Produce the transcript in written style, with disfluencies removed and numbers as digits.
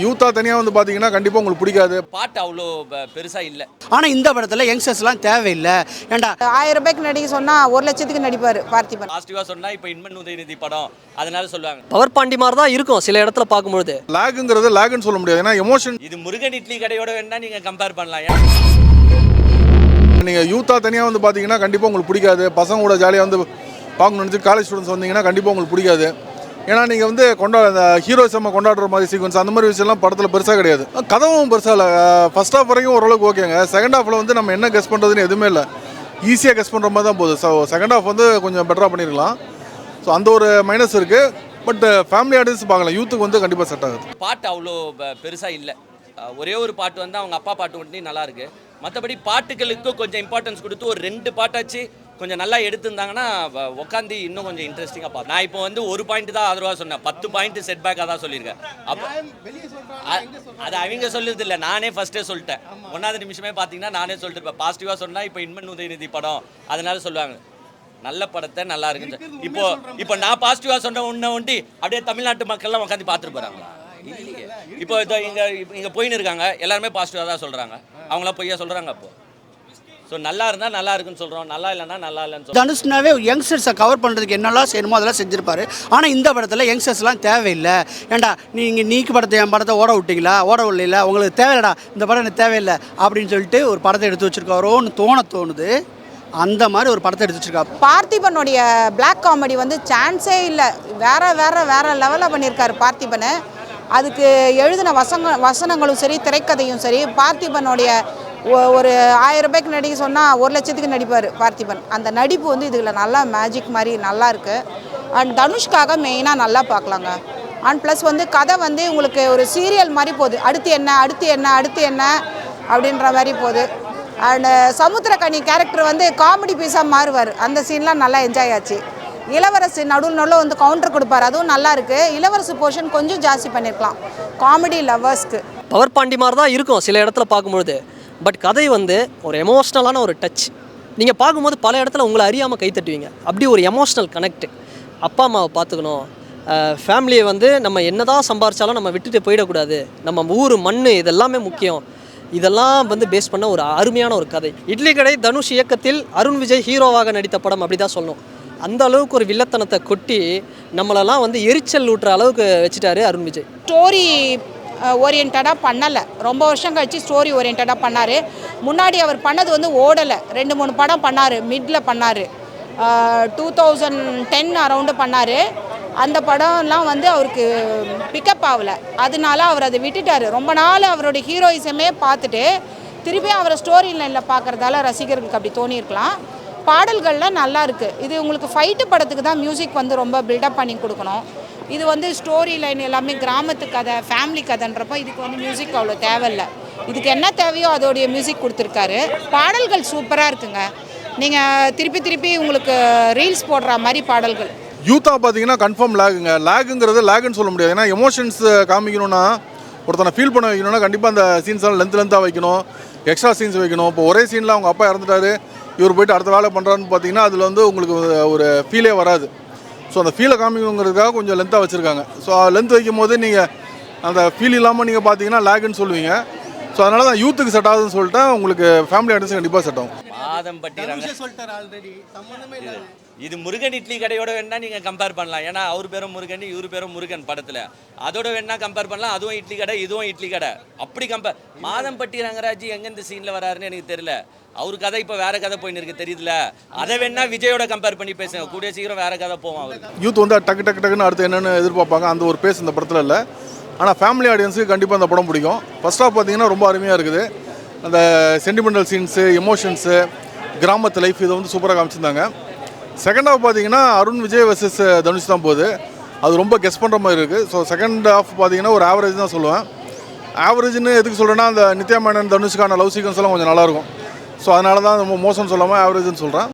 யூத்தா தனியாக வந்து பார்த்தீங்கன்னா கண்டிப்பாக உங்களுக்கு பிடிக்காது. பாட்டு அவ்வளோ பெருசாக இல்லை. ஆனால் இந்த படத்தில் யங்ஸ்டர்ஸ்லாம் தேவையில்லை. ஏண்டா 1000 ரூபாய்க்கு நடிக்க சொன்னால் 1 லட்சத்துக்கு நடிப்பார் பார்த்திபன். பாசிட்டிவாக சொன்னால் இப்போ இன்மன் உதயநிதி படம் அதனால சொல்லுவாங்க. பவர் பாண்டி மாதிரி தான் இருக்கும் சில இடத்துல பார்க்கும்பொழுது. லேகுங்கிறது லேகுன்னு சொல்ல முடியாது, ஏன்னா எமோஷன். இது முருகன் இட்லி கடையோட வேணா நீங்கள் கம்பேர் பண்ணலாம். நீங்கள் யூத்தா தனியாக வந்து பார்த்தீங்கன்னா கண்டிப்பாக உங்களுக்கு பிடிக்காது. பசங்க கூட ஜாலியாக வந்து பார்க்கணும்னு நினச்சி காலேஜ் ஸ்டூடெண்ட்ஸ் வந்தீங்கன்னா கண்டிப்பாக உங்களுக்கு பிடிக்காது. ஏன்னா நீங்கள் வந்து அந்த ஹீரோயிசம் கொண்டாடுற மாதிரி சீக்வன்ஸ் அந்த மாதிரி விஷயம்லாம் படத்தில் பெருசாக கிடையாது. கதவும் பெருசாக இல்லை. ஃபர்ஸ்ட் ஹாஃப் வரைக்கும் ஓரளவுக்கு ஓகேங்க. செகண்ட் ஹாஃபில் வந்து நம்ம என்ன கெஸ் பண்ணுறதுன்னு எதுவுமே இல்லை, ஈஸியாக கெஸ் பண்ணுற மாதிரி தான் போகுது. ஸோ செகண்ட் ஹாஃப் வந்து கொஞ்சம் பெட்டராக பண்ணியிருக்கலாம். ஸோ அந்த ஒரு மைனஸ் இருக்குது. பட் ஃபேமிலி ஆடியன்ஸ் பார்க்கலாம், யூத்துக்கு வந்து கண்டிப்பாக செட் ஆகுது. பாட்டு அவ்வளோ பெருசாக இல்லை. ஒரே ஒரு பாட்டு வந்து அவங்க அப்பா பாட்டு ஒட்டி நல்லா இருக்கு. மற்றபடி பாட்டுகளுக்கு கொஞ்சம் இம்பார்ட்டன்ஸ் கொடுத்து ஒரு 2 பாட்டாச்சு கொஞ்சம் நல்லா எடுத்திருந்தாங்கன்னா உட்காந்து இன்னும் கொஞ்சம் இன்ட்ரெஸ்டிங்காக பார்த்து. நான் இப்போ வந்து ஒரு பாயிண்ட் தான் ஆதரவாக சொன்னேன், 10 பாயிண்ட் செட் பேக்காக தான் சொல்லியிருக்கேன். அப்போ அது அவங்க சொல்லுறது இல்லை, நானே ஃபர்ஸ்டே சொல்லிட்டேன். 1வது நிமிஷமே பார்த்தீங்கன்னா நானே சொல்லிட்டு இருப்பேன். பாசிட்டிவாக சொன்னால் இப்போ இன்மன் உதயநிதி படம் அதனால சொல்லுவாங்க நல்ல படத்தை நல்லா இருக்குன்னு. இப்போ நான் பாசிட்டிவாக சொன்ன ஒண்டி அப்படியே தமிழ்நாட்டு மக்கள்லாம் உட்காந்து பார்த்துட்டு போகிறாங்களா? இல்லையே. இப்போ இங்கே போயின்னு இருக்காங்க, எல்லாருமே பாசிட்டிவாக தான் சொல்கிறாங்க. அவங்களாம் பொய்யா சொல்கிறாங்க. அப்போ ஸோ நல்லா இருந்தால் நல்லா இருக்குன்னு சொல்கிறோம், நல்லா இல்லைன்னா நல்லா இல்லைன்னு சொல்கிறோம். தனுஷ்னாவே யங்ஸ்டர்ஸை கவர் பண்ணுறதுக்கு என்னெல்லாம் செய்யணுமோ அதெல்லாம் செஞ்சுருப்பாரு. ஆனால் இந்த படத்தில் யங்ஸ்டர்ஸ்லாம் தேவையில்லை. ஏண்டா நீங்கள் நீக்கு படத்தை என் படத்தை ஓட விட்டீங்களா, ஓட விடல, உங்களுக்கு தேவையில்லடா, இந்த படம் எனக்கு தேவையில்லை அப்படின்னு சொல்லிட்டு ஒரு படத்தை எடுத்து வச்சுருக்காரோன்னு தோணுது. அந்த மாதிரி ஒரு படத்தை எடுத்து வச்சுருக்கா. பார்த்திபனுடைய பிளாக் காமெடி வந்து சான்ஸே இல்லை. வேற லெவலில் பண்ணியிருக்காரு பார்த்திபனை. அதுக்கு எழுதின வசனங்களும் சரி, திரைக்கதையும் சரி. பார்த்திபனுடைய ஒரு 1000 ரூபாய்க்கு நடிக்க சொன்னால் 1 லட்சத்துக்கு நடிப்பார் பார்த்திபன். அந்த நடிப்பு வந்து இதில் நல்லா மேஜிக் மாதிரி நல்லா இருக்குது. அண்ட் தனுஷ்காக மெயினாக நல்லா பார்க்கலாங்க. அண்ட் ப்ளஸ் வந்து கதை வந்து உங்களுக்கு ஒரு சீரியல் மாதிரி போகுது. அடுத்து என்ன அப்படின்ற மாதிரி போகுது. அண்டு சமுத்திரக்கனி கேரக்டர் வந்து காமெடி பீஸாக மாறுவார். அந்த சீன்லாம் நல்லா என்ஜாய் ஆச்சு. இளவரசு நடுவில் வந்து கவுண்டர் கொடுப்பார், அதுவும் நல்லா இருக்குது. இளவரசு போர்ஷன் கொஞ்சம் ஜாஸ்தி பண்ணியிருக்கலாம் காமெடி லவ்வர்ஸ்க்கு. பவர் பாண்டி மாதிரி தான் இருக்கும் சில இடத்துல பார்க்கும்பொழுது. பட் கதை வந்து ஒரு எமோஷ்னலான ஒரு டச். நீங்கள் பார்க்கும்போது பல இடத்துல உங்களை அறியாமல் கை தட்டுவீங்க. அப்படி ஒரு எமோஷ்னல் கனெக்ட். அப்பா அம்மாவை பார்த்துக்கணும், ஃபேமிலியை வந்து நம்ம என்ன தான் சம்பாரிச்சாலும் நம்ம விட்டுட்டு போயிடக்கூடாது, நம்ம ஊர் மண் இதெல்லாமே முக்கியம். இதெல்லாம் வந்து பேஸ் பண்ண ஒரு அருமையான ஒரு கதை. இட்லி கடை தனுஷ் இயக்கத்தில் அருண் விஜய் ஹீரோவாக நடித்த படம் அப்படி தான் சொல்லணும். அந்த அளவுக்கு ஒரு வில்லத்தனத்தை கொட்டி நம்மளெல்லாம் வந்து எரிச்சல் ஊட்டுற அளவுக்கு வச்சுட்டாரு அருண் விஜய். ஸ்டோரி ஓரியன்டாக பண்ணலை, ரொம்ப வருஷம் கழிச்சு ஸ்டோரி ஓரியன்டாக பண்ணார். முன்னாடி அவர் பண்ணது வந்து ஓடலை. 2-3 படம் பண்ணார், மிடில் பண்ணார். 2010 அரௌண்டு பண்ணார். அந்த படம்லாம் வந்து அவருக்கு பிக்கப் ஆகலை. அதனால அவர் அதை விட்டுட்டார். ரொம்ப நாள் அவருடைய ஹீரோயிசமே பார்த்துட்டு திருப்பி அவரை ஸ்டோரி லைனில் பார்க்குறதால ரசிகர்களுக்கு அப்படி தோணியிருக்கலாம். பாடல்கள்லாம் நல்லா இருக்குது. இது உங்களுக்கு ஃபைட்டு படத்துக்கு தான் மியூசிக் வந்து ரொம்ப பில்டப் பண்ணி கொடுக்கணும். இது வந்து ஸ்டோரி லைன் எல்லாமே கிராமத்து கதை, ஃபேமிலி கதைன்றப்போ இதுக்கு வந்து மியூசிக் அவ்வளோ தேவையில்லை. இதுக்கு என்ன தேவையோ அதோடைய மியூசிக் கொடுத்துருக்காரு. பாடல்கள் சூப்பராக இருக்குங்க. நீங்கள் திருப்பி உங்களுக்கு ரீல்ஸ் போடுற மாதிரி பாடல்கள். யூத்தா பார்த்தீங்கன்னா கன்ஃபார்ம் லேகுங்கிறது லேகுன்னு சொல்ல முடியாது. ஏன்னா எமோஷன்ஸ் காமிக்கணும்னா, ஒருத்தனை ஃபீல் பண்ண வைக்கணும்னா கண்டிப்பாக அந்த சீன்ஸ்லாம் லென்த்தாக வைக்கணும், எக்ஸ்ட்ரா சீன்ஸ் வைக்கணும். இப்போ ஒரே சீனில் அவங்க அப்பா இறந்துட்டாரு, இவர் போய்ட்டு அடுத்த வேலை பண்ணுறாருன்னு பார்த்தீங்கன்னா அதில் வந்து உங்களுக்கு ஒரு ஃபீலே வராது. ஸோ அந்த ஃபீலை காமிக்கணுங்கிறதுக்காக கொஞ்சம் லென்த்தாக வச்சுருக்காங்க. ஸோ லென்த் வைக்கும் போது நீங்கள் அந்த ஃபீல் இல்லாமல் நீங்கள் பார்த்தீங்கன்னா லேகுன்னு சொல்லுவீங்க. ஸோ அதனால தான் யூத்துக்கு செட் ஆகுதுன்னு சொல்லிட்டு உங்களுக்கு ஃபேமிலி ஆடியன்ஸ் கண்டிப்பாக செட் ஆகும். இது முருகன் இட்லி கடையோட வேணா நீங்கள் கம்பேர் பண்ணலாம். ஏன்னா அவர் பேரும் முருகன், இவர் பேரும் முருகன் படத்தில். அதோட வேணா கம்பேர் பண்ணலாம். அதுவும் இட்லி கடை, இதுவும் இட்லி கடை. அப்படி கம்பேர். மாதம்பட்டி ரங்கராஜ் எங்கே இந்த சீனில் வராருன்னு எனக்கு தெரியல. அவரு கதை இப்போ வேற கதை போயின்னு இருக்கு, தெரியுதுல. அதை வேணா விஜயோட கம்பேர் பண்ணி பேசுங்க, கூடிய சீக்கிரம் வேற கதை போவோம். அவர் யூத் வந்து டக்குன்னு அடுத்து என்னென்னு எதிர்பார்ப்பாங்க. அந்த ஒரு பேஸ் இந்த படத்தில் இல்லை. ஆனால் ஃபேமிலி ஆடியன்ஸுக்கு கண்டிப்பாக அந்த படம் பிடிக்கும். ஃபர்ஸ்ட் ஆஃப் பார்த்தீங்கன்னா ரொம்ப அருமையாக இருக்குது. அந்த சென்டிமெண்டல் சீன்ஸு, எமோஷன்ஸு, கிராமத்து லைஃப் இதை வந்து சூப்பராக காமிச்சிருந்தாங்க. செகண்ட் ஹாஃப் பார்த்தீங்கன்னா அருண் விஜய் வர்சஸ் தனுஷ் தான் போகுது. அது ரொம்ப கெஸ் பண்ணுற மாதிரி இருக்குது. ஸோ செகண்ட் ஹாஃப் பார்த்தீங்கன்னா ஒரு ஆவரேஜ் தான் சொல்லுவேன். ஆவரேஜ்னு எதுக்கு சொல்கிறேன்னா, அந்த நித்யா மேனன் தனுஷ்கான லவ் சீக்வன்ஸ் எல்லாம் கொஞ்சம் நல்லாயிருக்கும். ஸோ அதனால தான் ரொம்ப மோசம்னு சொல்லாமல் ஆவரேஜ்னு சொல்கிறேன்.